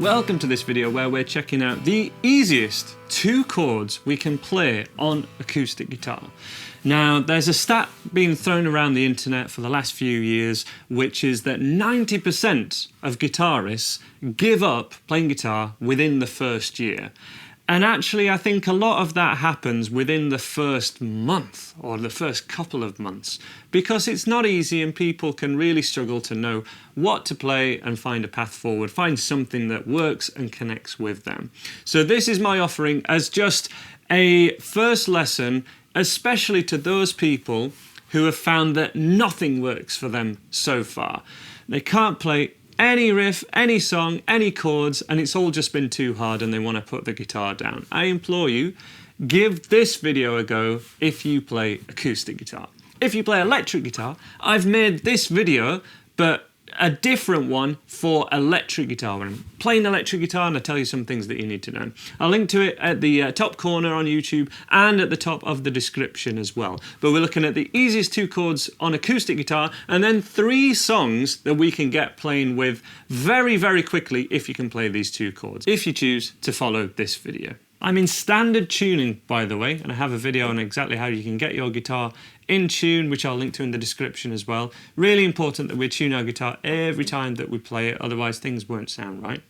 Welcome to this video where we're checking out the easiest 2 chords we can play on acoustic guitar. Now, there's a stat being thrown around the internet for the last few years, which is that 90% of guitarists give up playing guitar within the first year. And actually, I think a lot of that happens within the first month or the first couple of months because it's not easy and people can really struggle to know what to play and find a path forward, find something that works and connects with them. So this is my offering as just a first lesson, especially to those people who have found that nothing works for them so far. They can't play any riff, any song, any chords, and it's all just been too hard and they want to put the guitar down. I implore you, give this video a go if you play acoustic guitar. If you play electric guitar, I've made this video, but a different one for electric guitar. When I'm playing electric guitar and I tell you some things that you need to know. I'll link to it at the top corner on YouTube and at the top of the description as well. But we're looking at the easiest 2 chords on acoustic guitar and then 3 songs that we can get playing with very, very quickly if you can play these 2 chords, if you choose to follow this video. I'm in standard tuning, by the way, and I have a video on exactly how you can get your guitar in tune, which I'll link to in the description as well. Really important that we tune our guitar every time that we play it, otherwise things won't sound right.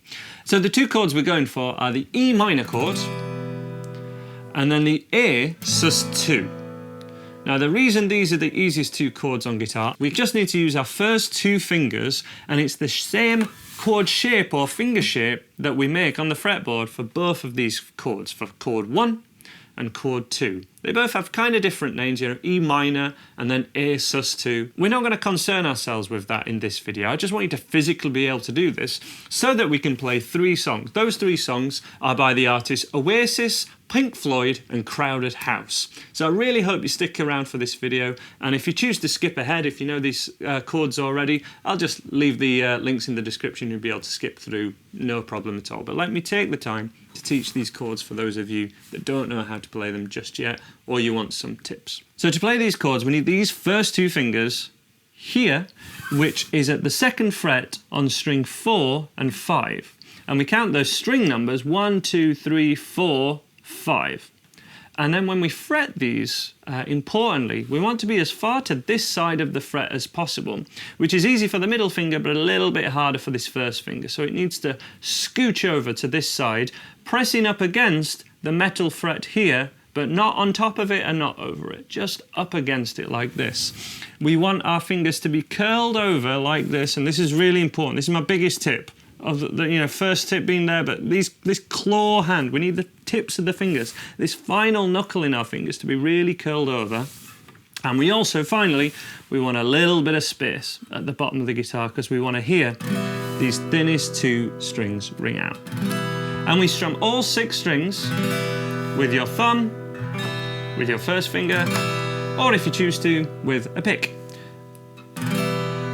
So the 2 chords we're going for are the E minor chord and then the A sus2. Now the reason these are the easiest 2 chords on guitar, we just need to use our first 2 fingers and it's the same chord shape or finger shape that we make on the fretboard for both of these chords, for chord 1 and chord 2. They both have kind of different names, you know, E minor and then A sus2. We're not going to concern ourselves with that in this video. I just want you to physically be able to do this so that we can play 3 songs. Those 3 songs are by the artists Oasis, Pink Floyd and Crowded House. So I really hope you stick around for this video, and if you choose to skip ahead, if you know these chords already, I'll just leave the links in the description. You'll be able to skip through, no problem at all. But let me take the time to teach these chords for those of you that don't know how to play them just yet, or you want some tips. So to play these chords, we need these first 2 fingers here, which is at the 2nd fret on string 4 and 5. And we count those string numbers 1, 2, 3, 4, 5. And then when we fret these, importantly, we want to be as far to this side of the fret as possible, which is easy for the middle finger, but a little bit harder for this first finger. So it needs to scooch over to this side, pressing up against the metal fret here, but not on top of it and not over it, just up against it like this. We want our fingers to be curled over like this, and this is really important. This is my biggest tip. Of the first tip being there, but this claw hand, we need the tips of the fingers, this final knuckle in our fingers to be really curled over. And we also, finally, we want a little bit of space at the bottom of the guitar because we want to hear these thinnest 2 strings ring out. And we strum all 6 strings with your thumb, with your first finger, or if you choose to, with a pick.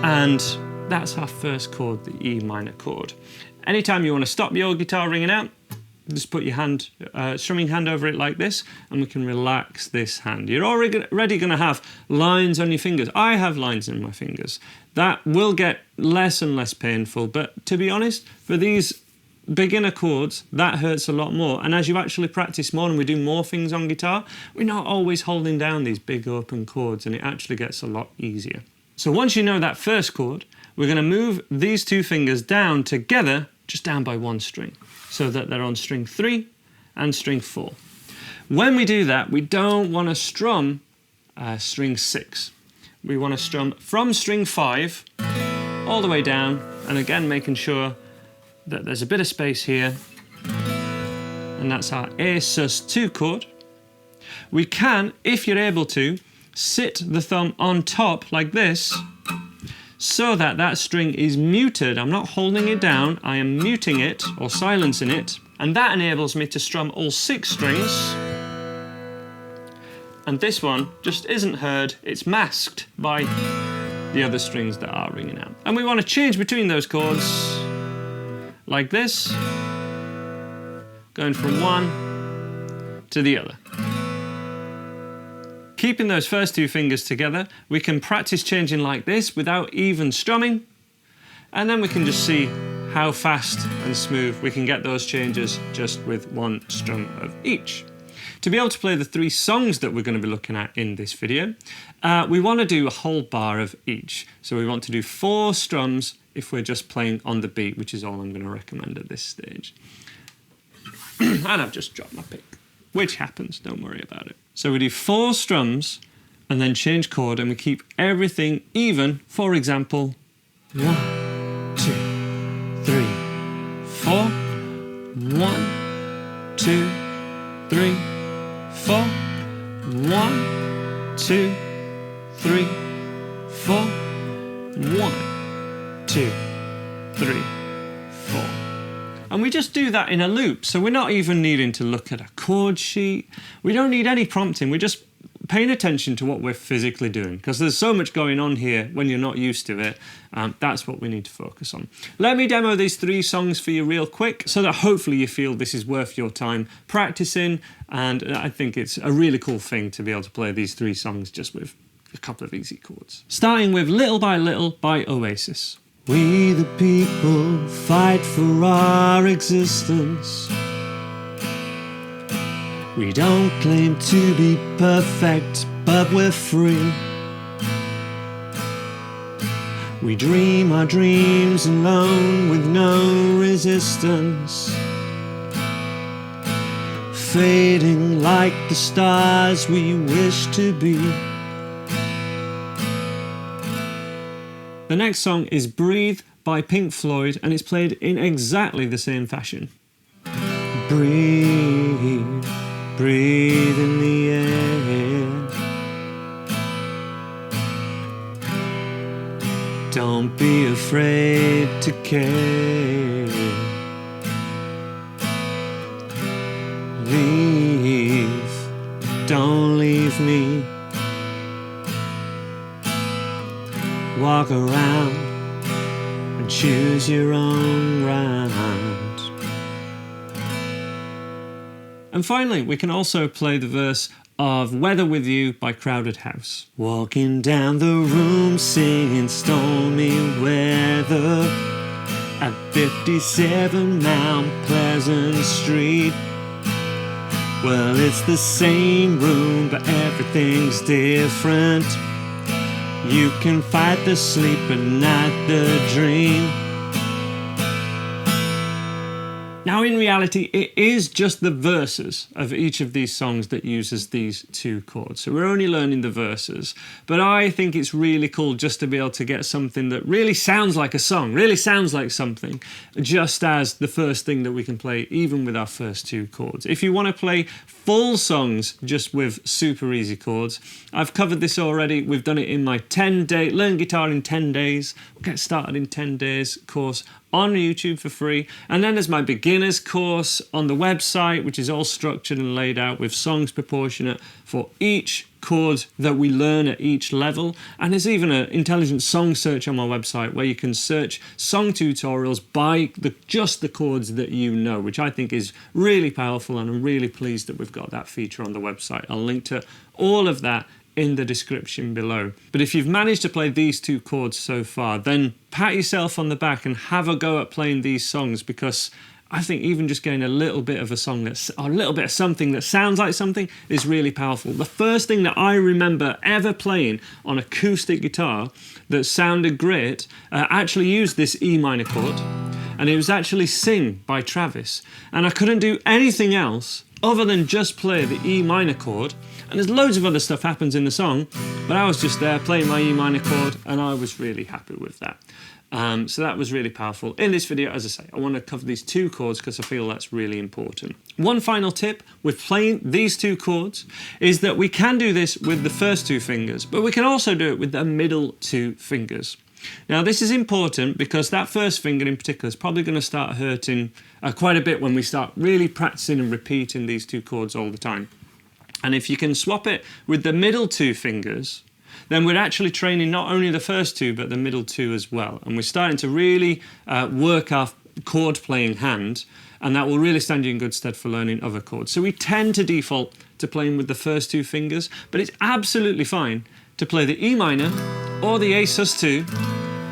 And that's our first chord, the E minor chord. Anytime you want to stop your guitar ringing out, just put your hand, strumming hand over it like this, and we can relax this hand. You're already going to have lines on your fingers. I have lines in my fingers. That will get less and less painful, but to be honest, for these beginner chords, that hurts a lot more. And as you actually practice more and we do more things on guitar, we're not always holding down these big open chords, and it actually gets a lot easier. So once you know that first chord, we're going to move these 2 fingers down together, just down by 1 string, so that they're on string 3 and string 4. When we do that, we don't want to strum string 6. We want to strum from string 5 all the way down, and again making sure that there's a bit of space here, and that's our A sus2 chord. We can, if you're able to, sit the thumb on top like this, so that that string is muted. I'm not holding it down, I am muting it or silencing it, and that enables me to strum all 6 strings, and this one just isn't heard, it's masked by the other strings that are ringing out. And we want to change between those chords like this, going from one to the other. Keeping those first 2 fingers together, we can practice changing like this without even strumming, and then we can just see how fast and smooth we can get those changes just with one strum of each. To be able to play the 3 songs that we're going to be looking at in this video, we want to do a whole bar of each. So we want to do 4 strums if we're just playing on the beat, which is all I'm going to recommend at this stage. And I've just dropped my pick, which happens, don't worry about it. So we do 4 strums and then change chord, and we keep everything even. For example, 1, 2, 3, 4, 1, 2, 3, 4, 1, 2, 3, 4, 1, 2, 3, 4. And we just do that in a loop, so we're not even needing to look at a chord sheet. We don't need any prompting, we're just paying attention to what we're physically doing, because there's so much going on here when you're not used to it. That's what we need to focus on. Let me demo these 3 songs for you real quick so that hopefully you feel this is worth your time practicing, and I think it's a really cool thing to be able to play these 3 songs just with a couple of easy chords. Starting with Little by Little by Oasis. We the people fight for our existence. We don't claim to be perfect, but we're free. We dream our dreams alone with no resistance, fading like the stars we wish to be. The next song is Breathe by Pink Floyd, and it's played in exactly the same fashion. Breathe, breathe in the air. Don't be afraid to care. Leave, don't leave me. Walk around and choose your own ground. And finally, we can also play the verse of Weather With You by Crowded House. Walking down the room singing stormy weather at 57 Mount Pleasant Street. Well, it's the same room, but everything's different. You can fight the sleep but not the dream. Now in reality, it is just the verses of each of these songs that uses these 2 chords. So we're only learning the verses, but I think it's really cool just to be able to get something that really sounds like a song, really sounds like something, just as the first thing that we can play even with our first 2 chords. If you want to play full songs just with super easy chords, I've covered this already. We've done it in my 10-day, Learn Guitar in 10 Days, Get Started in 10 Days course on YouTube for free. And then there's my beginners course on the website, which is all structured and laid out with songs proportionate for each chord that we learn at each level. And there's even an intelligent song search on my website where you can search song tutorials by just the chords that you know, which I think is really powerful, and I'm really pleased that we've got that feature on the website. I'll link to all of that in the description below. But if you've managed to play these 2 chords so far, then pat yourself on the back and have a go at playing these songs, because I think even just getting a little bit of a song that's, or a little bit of something that sounds like something, is really powerful. The first thing that I remember ever playing on acoustic guitar that sounded great actually used this E minor chord, and it was actually Sing by Travis. And I couldn't do anything else other than just play the E minor chord. And there's loads of other stuff happens in the song, but I was just there playing my E minor chord, and I was really happy with that. So that was really powerful. In this video, as I say, I want to cover these 2 chords because I feel that's really important. One final tip with playing these 2 chords is that we can do this with the first 2 fingers, but we can also do it with the middle 2 fingers. Now this is important because that first finger in particular is probably going to start hurting quite a bit when we start really practicing and repeating these 2 chords all the time. And if you can swap it with the middle 2 fingers, then we're actually training not only the first 2 but the middle 2 as well. And we're starting to really work our chord playing hand, and that will really stand you in good stead for learning other chords. So we tend to default to playing with the first 2 fingers, but it's absolutely fine to play the E minor or the A sus2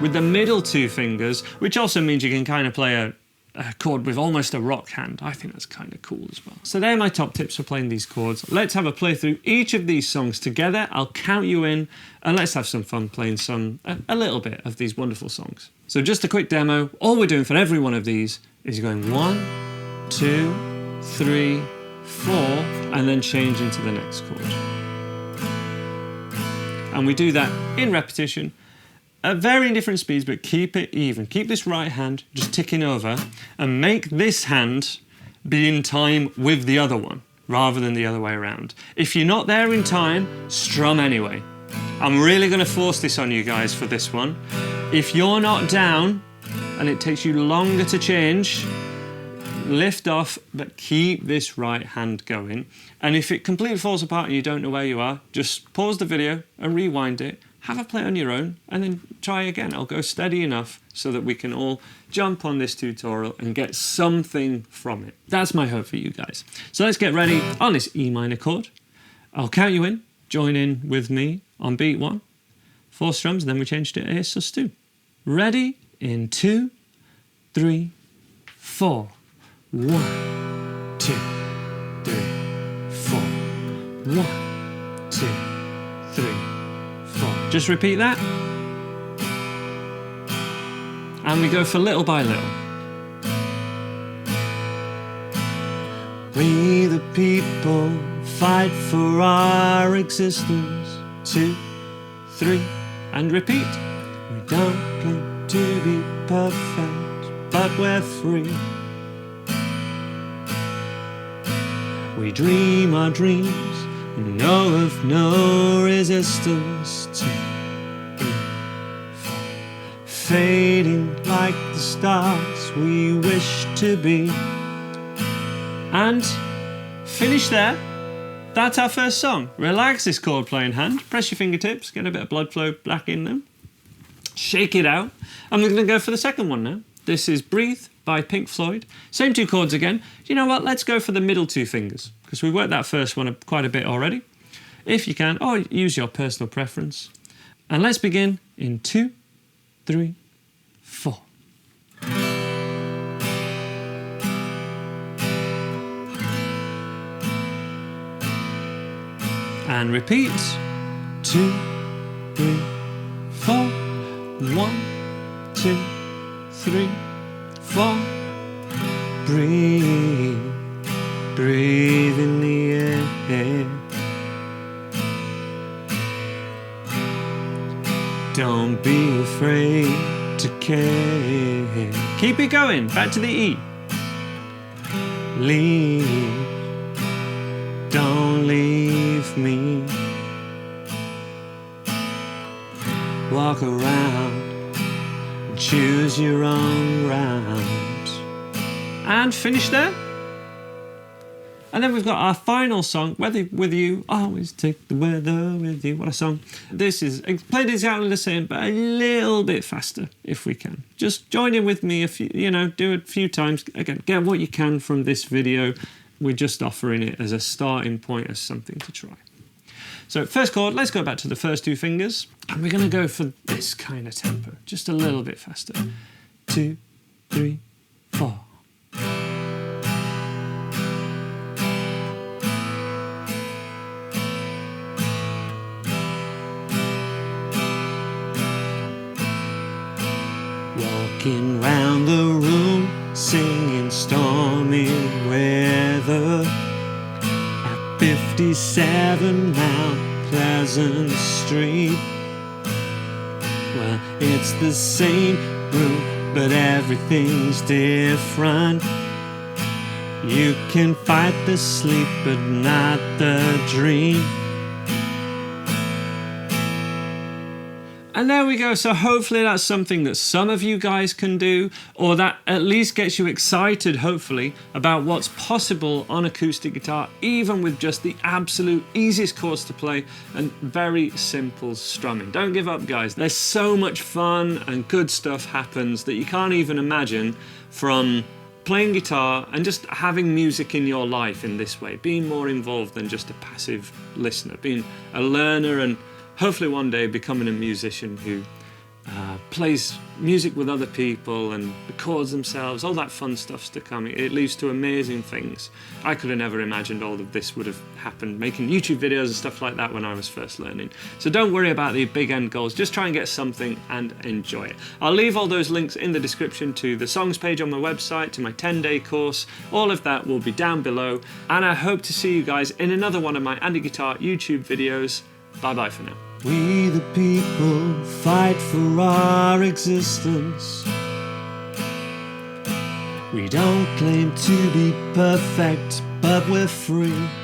with the middle two fingers, which also means you can kind of play a chord with almost a rock hand. I think that's kind of cool as well. So they're my top tips for playing these chords. Let's have a play through each of these songs together. I'll count you in and let's have some fun playing a little bit of these wonderful songs. So just a quick demo. All we're doing for every one of these is going 1, 2, 3, 4, and then change into the next chord. And we do that in repetition at varying different speeds, but keep it even. Keep this right hand just ticking over and make this hand be in time with the other one rather than the other way around. If you're not there in time, strum anyway. I'm really going to force this on you guys for this one. If you're not down and it takes you longer to change, lift off, but keep this right hand going. And if it completely falls apart and you don't know where you are, just pause the video and rewind it. Have a play on your own and then try again. I'll go steady enough so that we can all jump on this tutorial and get something from it. That's my hope for you guys. So let's get ready on this E minor chord. I'll count you in. Join in with me on beat 1. 4 strums, and then we change to A sus2. Ready? In 2, 3, 4. 1, 2, 3, 4. 1, 2, 3, 4. Just repeat that. And we go for little by little. We the people fight for our existence. 2, 3, and repeat. We don't claim to be perfect, but we're free. We dream our dreams, know of no resistance. 2, 3, 4. Fading like the stars we wish to be. And finish there. That's our first song. Relax this chord playing hand. Press your fingertips, get a bit of blood flow back in them. Shake it out. I'm going to go for the second one now. This is Breathe by Pink Floyd. Same 2 chords again. You know what? Let's go for the middle 2 fingers because we worked that first one quite a bit already. If you can, or use your personal preference. And let's begin in 2, 3, 4. And repeat. 2, 3, 4. 1, 2, 3, 4. Breathe, breathe in the air. Don't be afraid to care. Keep it going, back to the E. Leave, don't leave me. Walk around, choose your own round. And finish there. And then we've got our final song, Weather With You, Always Take the Weather With You. What a song. This is played exactly the same, but a little bit faster, if we can. Just join in with me, do it a few times. Again, get what you can from this video. We're just offering it as a starting point, as something to try. So first chord, let's go back to the first 2 fingers. And we're going to go for this kind of tempo, just a little bit faster. 2, 3, 4. Walking round the room, singing stormy weather. 57 Mount Pleasant Street. Well, it's the same route, but everything's different. You can fight the sleep, but not the dream. And there we go. So hopefully that's something that some of you guys can do, or that at least gets you excited, hopefully, about what's possible on acoustic guitar, even with just the absolute easiest chords to play and very simple strumming. Don't give up, guys. There's so much fun and good stuff happens that you can't even imagine from playing guitar and just having music in your life in this way, being more involved than just a passive listener, being a learner and hopefully one day becoming a musician who plays music with other people and records themselves, all that fun stuff's to come. It leads to amazing things. I could have never imagined all of this would have happened, making YouTube videos and stuff like that when I was first learning. So don't worry about the big end goals, just try and get something and enjoy it. I'll leave all those links in the description to the songs page on my website, to my 10-day course. All of that will be down below, and I hope to see you guys in another one of my Andy Guitar YouTube videos. Bye bye for now. We the people fight for our existence. We don't claim to be perfect, but we're free.